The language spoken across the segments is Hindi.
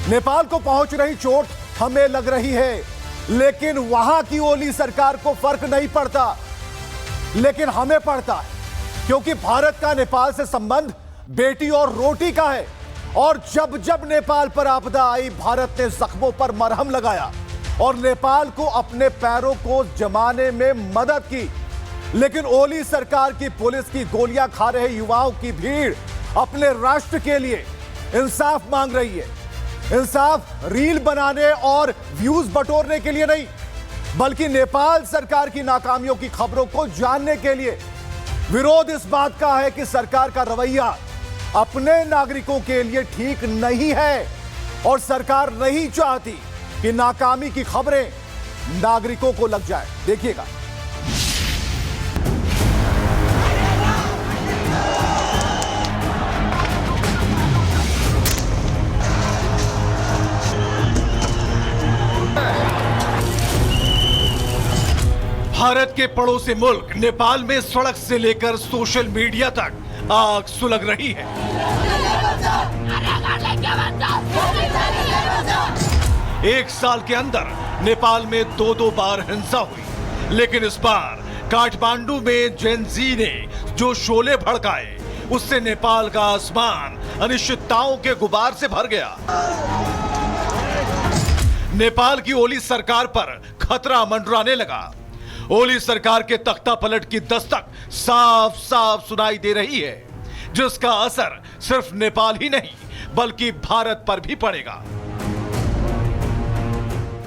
नेपाल को पहुंच रही चोट हमें लग रही है, लेकिन वहां की ओली सरकार को फर्क नहीं पड़ता, लेकिन हमें पड़ता है, क्योंकि भारत का नेपाल से संबंध बेटी और रोटी का है। और जब जब नेपाल पर आपदा आई, भारत ने जख्मों पर मरहम लगाया और नेपाल को अपने पैरों को जमाने में मदद की। लेकिन ओली सरकार की पुलिस की गोलियां खा रहे युवाओं की भीड़ अपने राष्ट्र के लिए इंसाफ मांग रही है। इंसाफ रील बनाने और व्यूज बटोरने के लिए नहीं, बल्कि नेपाल सरकार की नाकामियों की खबरों को जानने के लिए। विरोध इस बात का है कि सरकार का रवैया अपने नागरिकों के लिए ठीक नहीं है और सरकार नहीं चाहती कि नाकामी की खबरें नागरिकों को लग जाए। देखिएगा। भारत के पड़ोसी मुल्क नेपाल में सड़क से लेकर सोशल मीडिया तक आग सुलग रही है। एक साल के अंदर नेपाल में दो बार हिंसा हुई, लेकिन इस बार काठमांडू में जेन जी ने जो शोले भड़काए, उससे नेपाल का आसमान अनिश्चितताओं के गुबार से भर गया। नेपाल की ओली सरकार पर खतरा मंडराने लगा। ओली सरकार के तख्ता पलट की दस्तक साफ साफ सुनाई दे रही है, जिसका असर सिर्फ नेपाल ही नहीं बल्कि भारत पर भी पड़ेगा।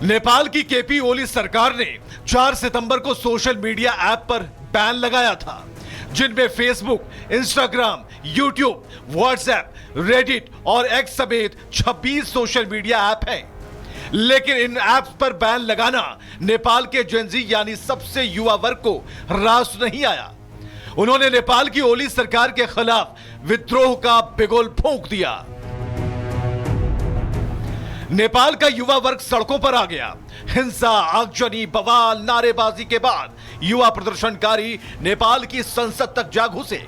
नेपाल की केपी ओली सरकार ने 4 सितंबर को सोशल मीडिया ऐप पर बैन लगाया था, जिनमें Facebook, Instagram, YouTube, WhatsApp, Reddit और एक्स समेत 26 सोशल मीडिया ऐप हैं। लेकिन इन ऐप्स पर बैन लगाना नेपाल के जेनजी यानी सबसे युवा वर्ग को रास नहीं आया। उन्होंने नेपाल की ओली सरकार के खिलाफ विद्रोह का बिगुल फूंक दिया। नेपाल का युवा वर्ग सड़कों पर आ गया। हिंसा, आगजनी, बवाल, नारेबाजी के बाद युवा प्रदर्शनकारी नेपाल की संसद तक जा घुसे।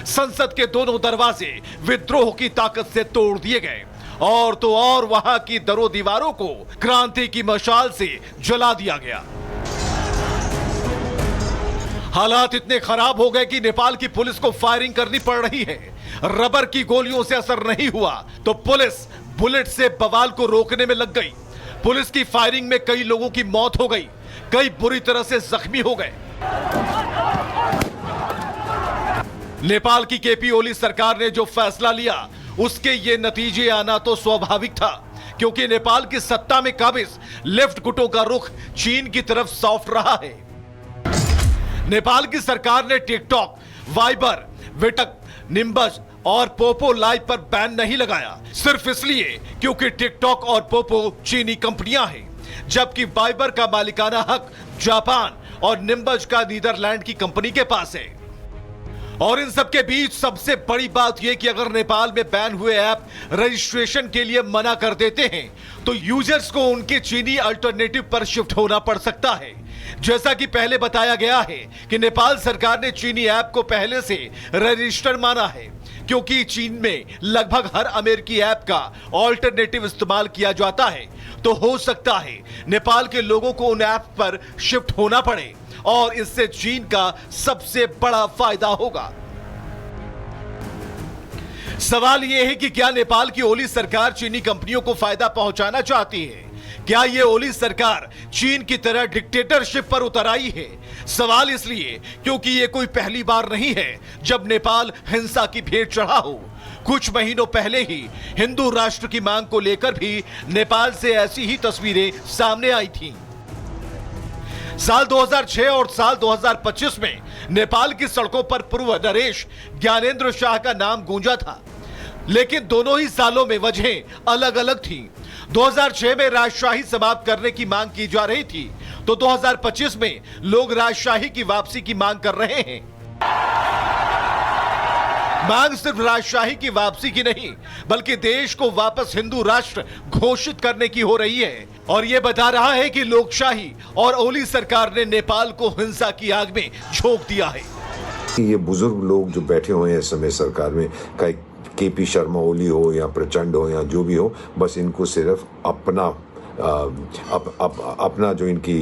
संसद के दोनों दरवाजे विद्रोह की ताकत से तोड़ दिए गए और तो और वहां की दरों दीवारों को क्रांति की मशाल से जला दिया गया। हालात इतने खराब हो गए कि नेपाल की पुलिस को फायरिंग करनी पड़ रही है। रबर की गोलियों से असर नहीं हुआ तो पुलिस बुलेट से बवाल को रोकने में लग गई। पुलिस की फायरिंग में कई लोगों की मौत हो गई, कई बुरी तरह से जख्मी हो गए। नेपाल की केपी ओली सरकार ने जो फैसला लिया, उसके ये नतीजे आना तो स्वाभाविक था, क्योंकि नेपाल की सत्ता में काबिज लेफ्ट गुटों का रुख चीन की तरफ सॉफ्ट रहा है। नेपाल की सरकार ने टिकटॉक, वाइबर, विटक, निम्बस और पोपो लाइव पर बैन नहीं लगाया, सिर्फ इसलिए क्योंकि टिकटॉक और पोपो चीनी कंपनियां हैं, जबकि वाइबर का मालिकाना हक जापान और निम्बस का नीदरलैंड की कंपनी के पास है। और इन सब के बीच सबसे बड़ी बात यह कि अगर नेपाल में बैन हुए ऐप रजिस्ट्रेशन के लिए मना कर देते हैं तो यूजर्स को उनके चीनी अल्टरनेटिव पर शिफ्ट होना पड़ सकता है। जैसा कि पहले बताया गया है कि नेपाल सरकार ने चीनी ऐप को पहले से रजिस्टर माना है, क्योंकि चीन में लगभग हर अमेरिकी ऐप का अल्टरनेटिव इस्तेमाल किया जाता है। तो हो सकता है नेपाल के लोगों को उन ऐप पर शिफ्ट होना पड़े और इससे चीन का सबसे बड़ा फायदा होगा। सवाल यह है कि क्या नेपाल की ओली सरकार चीनी कंपनियों को फायदा पहुंचाना चाहती है? क्या यह ओली सरकार चीन की तरह डिक्टेटरशिप पर उतर आई है? सवाल इसलिए क्योंकि यह कोई पहली बार नहीं है जब नेपाल हिंसा की भेंट चढ़ा हो। कुछ महीनों पहले ही हिंदू राष्ट्र की मांग को लेकर भी नेपाल से ऐसी ही तस्वीरें सामने आई थीं। साल 2006 और साल 2025 में नेपाल की सड़कों पर पूर्व नरेश ज्ञानेंद्र शाह का नाम गूंजा था, लेकिन दोनों ही सालों में वजहें अलग अलग थीं। 2006 में राजशाही समाप्त करने की मांग की जा रही थी, तो 2025 में लोग राजशाही की वापसी की मांग कर रहे हैं। मांग सिर्फ राजशाही की वापसी की नहीं, बल्कि देश को वापस हिंदू राष्ट्र घोषित करने की हो रही है। और यह बता रहा है कि लोकशाही और ओली सरकार ने नेपाल को हिंसा की आग में झोंक दिया है। ये बुजुर्ग लोग जो बैठे हुए हैं इस समय सरकार में का एक केपी शर्मा ओली हो या प्रचंड हो या जो भी हो, बस इनको सिर्फ अपना अपना जो इनकी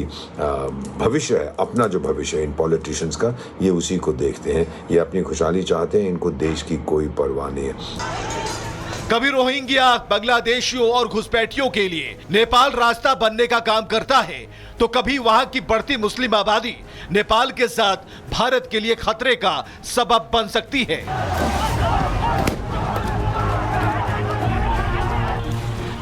भविष्य है, अपना जो भविष्य है इन पॉलिटिशियंस का, ये उसी को देखते हैं। ये अपनी खुशहाली चाहते हैं, इनको देश की कोई परवाह नहीं है। कभी रोहिंग्या, बांग्लादेशियों और घुसपैठियों के लिए नेपाल रास्ता बनने का काम करता है, तो कभी वहां की बढ़ती मुस्लिम आबादी नेपाल के साथ भारत के लिए खतरे का सबब बन सकती है।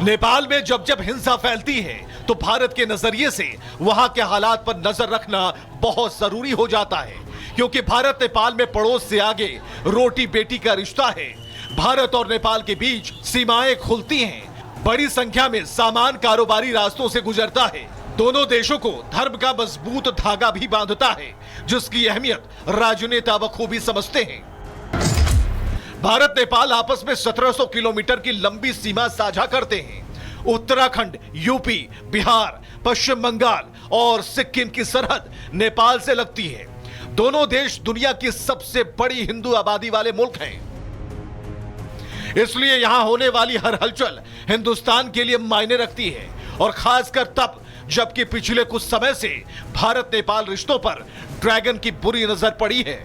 नेपाल में जब जब हिंसा फैलती है तो भारत के नजरिए से वहां के हालात पर नजर रखना बहुत जरूरी हो जाता है, क्योंकि भारत नेपाल में पड़ोस से आगे रोटी बेटी का रिश्ता है। भारत और नेपाल के बीच सीमाएं खुलती हैं, बड़ी संख्या में सामान कारोबारी रास्तों से गुजरता है। दोनों देशों को धर्म का मजबूत धागा भी बांधता है, जिसकी अहमियत राजनेता बखूबी समझते हैं। भारत नेपाल आपस में 1700 किलोमीटर की लंबी सीमा साझा करते हैं। उत्तराखंड, यूपी, बिहार, पश्चिम बंगाल और सिक्किम की सरहद नेपाल से लगती है। दोनों देश दुनिया की सबसे बड़ी हिंदू आबादी वाले मुल्क हैं, इसलिए यहां होने वाली हर हलचल हिंदुस्तान के लिए मायने रखती है, और खासकर तब जबकि पिछले कुछ समय से भारत नेपाल रिश्तों पर ड्रैगन की बुरी नजर पड़ी है।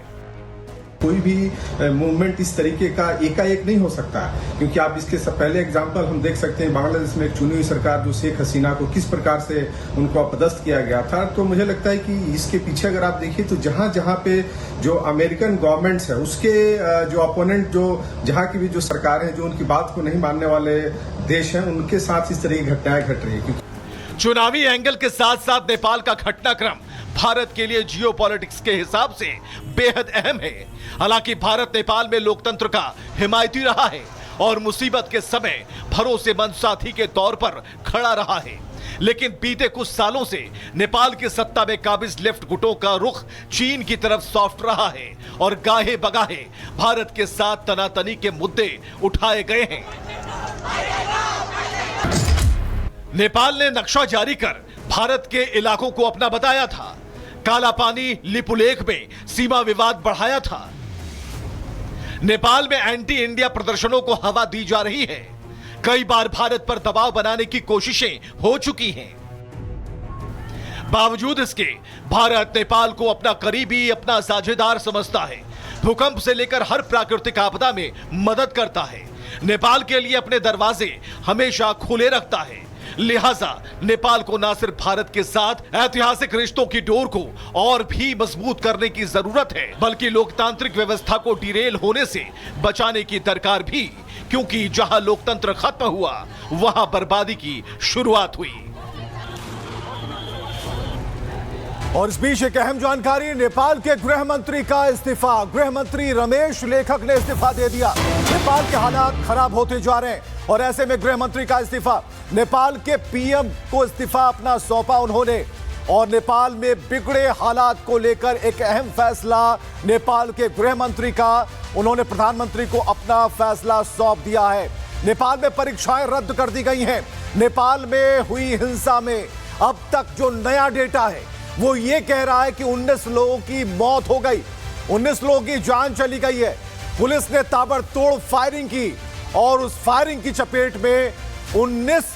कोई भी मूवमेंट इस तरीके का एकाएक नहीं हो सकता, क्योंकि आप इसके पहले एग्जांपल हम देख सकते हैं बांग्लादेश में एक चुनी हुई सरकार जो शेख हसीना को किस प्रकार से उनको अपदस्थ किया गया था। तो मुझे लगता है कि इसके पीछे अगर आप देखिए तो जहां जहां पे जो अमेरिकन गवर्नमेंट्स है उसके जो अपोनेंट, जो जहां की भी जो सरकार है जो उनकी बात को नहीं मानने वाले देश हैं, उनके साथ इस तरह की घटनाएं घट रही है। चुनावी एंगल के साथ साथ नेपाल का घटनाक्रम भारत के लिए जियोपॉलिटिक्स के हिसाब से बेहद अहम है। हालांकि भारत नेपाल में लोकतंत्र का हिमायती रहा है और मुसीबत के समय भरोसेमंद साथी के तौर पर खड़ा रहा है, लेकिन बीते कुछ सालों से नेपाल की सत्ता में काबिज लेफ्ट गुटों का रुख चीन की तरफ सॉफ्ट रहा है और गाहे बगाहे भारत के साथ तनातनी के मुद्दे उठाए गए हैं। नेपाल ने नक्शा जारी कर भारत के इलाकों को अपना बताया था। काला पानी लिपुलेख में सीमा विवाद बढ़ाया था। नेपाल में एंटी इंडिया प्रदर्शनों को हवा दी जा रही है। कई बार भारत पर दबाव बनाने की कोशिशें हो चुकी हैं। बावजूद इसके भारत नेपाल को अपना करीबी, अपना साझेदार समझता है। भूकंप से लेकर हर प्राकृतिक आपदा में मदद करता है। नेपाल के लिए अपने दरवाजे हमेशा खुले रखता है। लिहाजा नेपाल को न सिर्फ भारत के साथ ऐतिहासिक रिश्तों की डोर को और भी मजबूत करने की जरूरत है, बल्कि लोकतांत्रिक व्यवस्था को डिरेल होने से बचाने की दरकार भी, क्योंकि जहां लोकतंत्र खत्म हुआ वहां बर्बादी की शुरुआत हुई। और इस बीच एक अहम जानकारी, नेपाल के गृह मंत्री का इस्तीफा। गृह मंत्री रमेश लेखक ने इस्तीफा दे दिया। नेपाल के हालात खराब होते जा रहे हैं और ऐसे में गृह मंत्री का इस्तीफा। नेपाल के पीएम को इस्तीफा अपना सौंपा उन्होंने, और नेपाल में बिगड़े हालात को लेकर एक अहम फैसला नेपाल के गृह मंत्री का, उन्होंने प्रधानमंत्री को अपना फैसला सौंप दिया है। नेपाल में परीक्षाएं रद्द कर दी गई हैं। नेपाल में हुई हिंसा में अब तक जो नया डेटा है वो ये कह रहा है कि 19 लोगों की मौत हो गई, 19 लोगों की जान चली गई है। पुलिस ने ताबड़तोड़ फायरिंग की और उस फायरिंग की चपेट में 19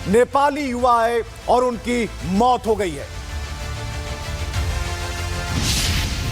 नेपाली युवा आए और उनकी मौत हो गई है।